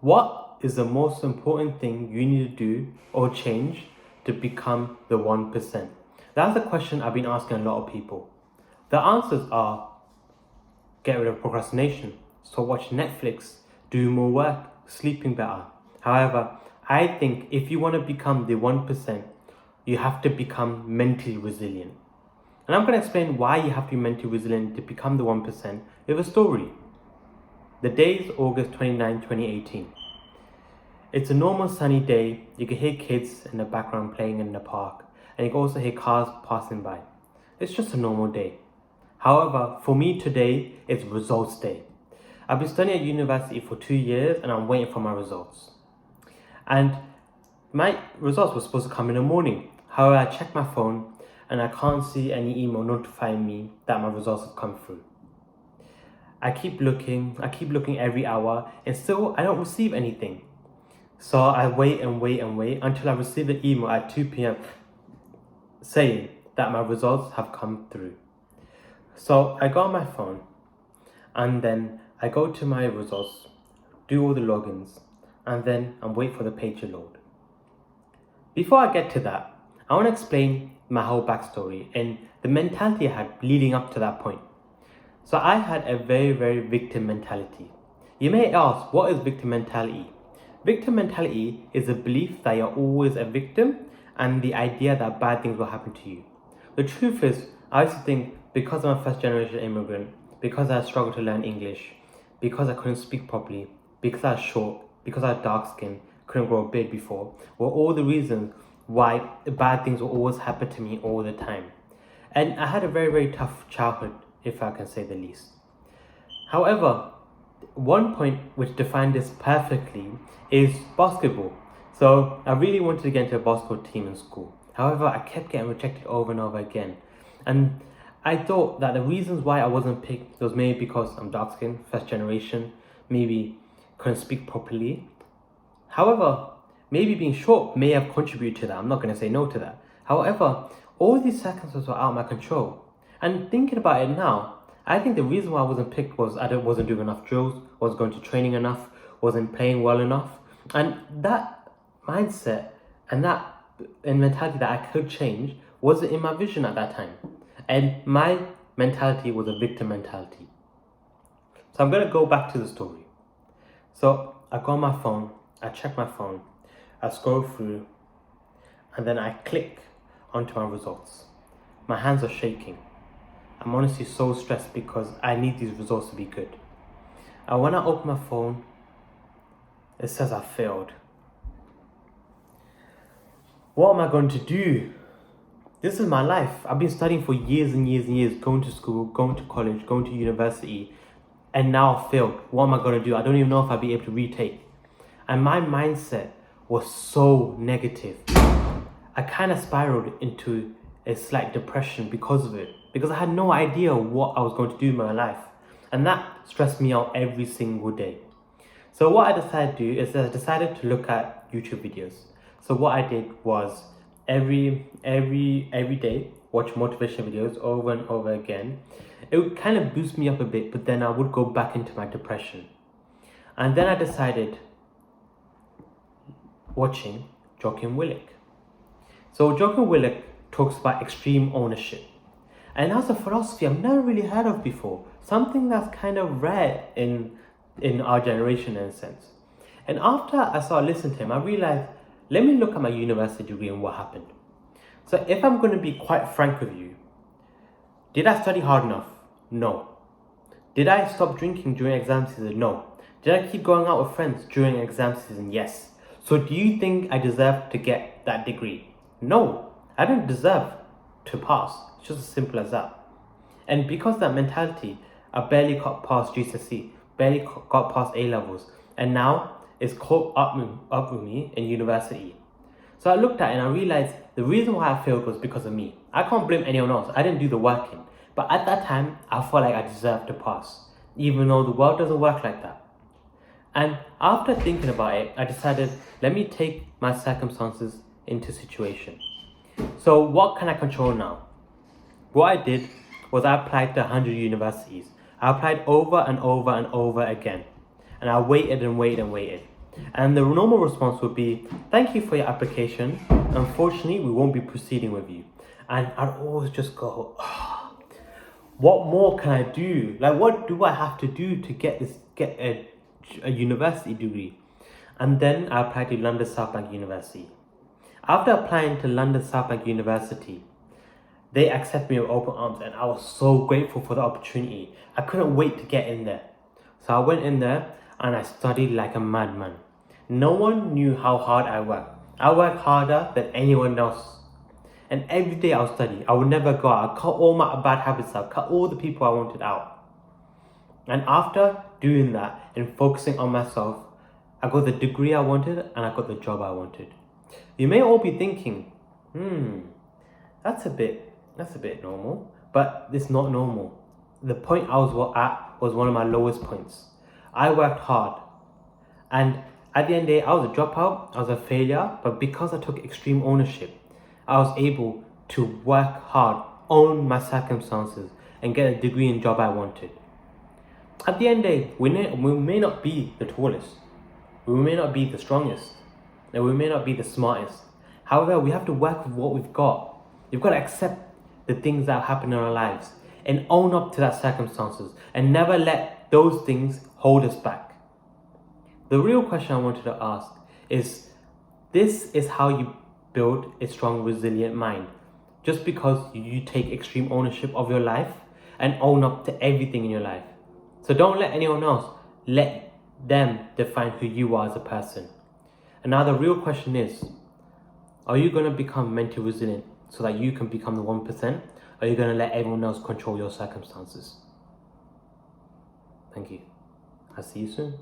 What is the most important thing you need to do or change to become the 1%? That's the question I've been asking a lot of people. The answers are get rid of procrastination, so watch Netflix, do more work, sleeping better. However, I think if you want to become the 1%, you have to become mentally resilient. And I'm going to explain why you have to be mentally resilient to become the 1% with a story. The day is August 29, 2018. It's a normal sunny day. You can hear kids in the background playing in the park, and you can also hear cars passing by. It's just a normal day. However, for me today, it's results day. I've been studying at university for 2 years and I'm waiting for my results. And my results were supposed to come in the morning. However, I checked my phone and I can't see any email notifying me that my results have come through. I keep looking every hour and still I don't receive anything. So I wait until I receive an email at 2 p.m. saying that my results have come through. So I go on my phone and then I go to my results, do all the logins, and then I wait for the page to load. Before I get to that, I want to explain my whole backstory and the mentality I had leading up to that point. So I had a very, very victim mentality. You may ask, what is victim mentality? Victim mentality is a belief that you're always a victim and the idea that bad things will happen to you. The truth is, I used to think because I'm a first generation immigrant, because I struggled to learn English, because I couldn't speak properly, because I was short, because I had dark skin, couldn't grow a beard before, were all the reasons why bad things will always happen to me all the time. And I had a very, very tough childhood, if I can say the least. However, one point which defined this perfectly is basketball. So I really wanted to get into a basketball team in school. However, I kept getting rejected over and over again. And I thought that the reasons why I wasn't picked was maybe because I'm dark skinned, first generation, maybe couldn't speak properly. However, maybe being short may have contributed to that. I'm not going to say no to that. However, all these circumstances were out of my control. And thinking about it now, I think the reason why I wasn't picked was I wasn't doing enough drills, wasn't going to training enough, wasn't playing well enough. And that mindset and that mentality that I could change wasn't in my vision at that time. And my mentality was a victim mentality. So I'm going to go back to the story. So I go on my phone, I check my phone, I scroll through, and then I click onto my results. My hands are shaking. I'm honestly so stressed because I need these results to be good. And when I open my phone, it says I failed. What am I going to do? This is my life. I've been studying for years and years and years, going to school, going to college, going to university, and now I failed. What am I going to do? I don't even know if I'll be able to retake. And my mindset was so negative. I kind of spiraled into a slight depression because of it, because I had no idea what I was going to do in my life. And that stressed me out every single day. So what I decided to do is I decided to look at YouTube videos. So what I did was every day watch motivation videos over and over again. It would kind of boost me up a bit, but then I would go back into my depression. And then I decided watching Jocko Willink. So Jocko Willink talks about extreme ownership. And that's a philosophy I've never really heard of before. Something that's kind of rare in our generation in a sense. And after I started listening to him, I realized, let me look at my university degree and what happened. So if I'm going to be quite frank with you, did I study hard enough? No. Did I stop drinking during exam season? No. Did I keep going out with friends during exam season? Yes. So do you think I deserve to get that degree? No. I didn't deserve to pass. It's just as simple as that. And because of that mentality, I barely got past GCSE, barely got past A levels, and now it's caught up with me in university. So I looked at it and I realized the reason why I failed was because of me. I can't blame anyone else. I didn't do the working. But at that time, I felt like I deserved to pass, even though the world doesn't work like that. And after thinking about it, I decided, let me take my circumstances into situation. So what can I control now? What I did was I applied to 100 universities. I applied over and over and over again. And I waited and waited and waited. And the normal response would be, thank you for your application. Unfortunately, we won't be proceeding with you. And I'd always just go, what more can I do? Like, what do I have to do to get a university degree? And then I applied to London South Bank University. After applying to London South Bank University, they accepted me with open arms, and I was so grateful for the opportunity. I couldn't wait to get in there. So I went in there and I studied like a madman. No one knew how hard I worked. I worked harder than anyone else. And every day I would study. I would never go out. I cut all my bad habits out. Cut all the people I wanted out. And after doing that and focusing on myself, I got the degree I wanted and I got the job I wanted. You may all be thinking, that's a bit normal, but it's not normal. The point I was at was one of my lowest points. I worked hard, and at the end of the day, I was a dropout, I was a failure, but because I took extreme ownership, I was able to work hard, own my circumstances, and get a degree and job I wanted. At the end of the day, we may not be the tallest, we may not be the strongest, and we may not be the smartest. However, we have to work with what we've got. You've got to accept the things that happen in our lives and own up to that circumstances and never let those things hold us back. The real question I wanted to ask is, this is how you build a strong, resilient mind. Just because you take extreme ownership of your life and own up to everything in your life. So don't let anyone else, let them define who you are as a person. And now the real question is, are you going to become mentally resilient so that you can become the 1%? Or are you going to let everyone else control your circumstances? Thank you. I'll see you soon.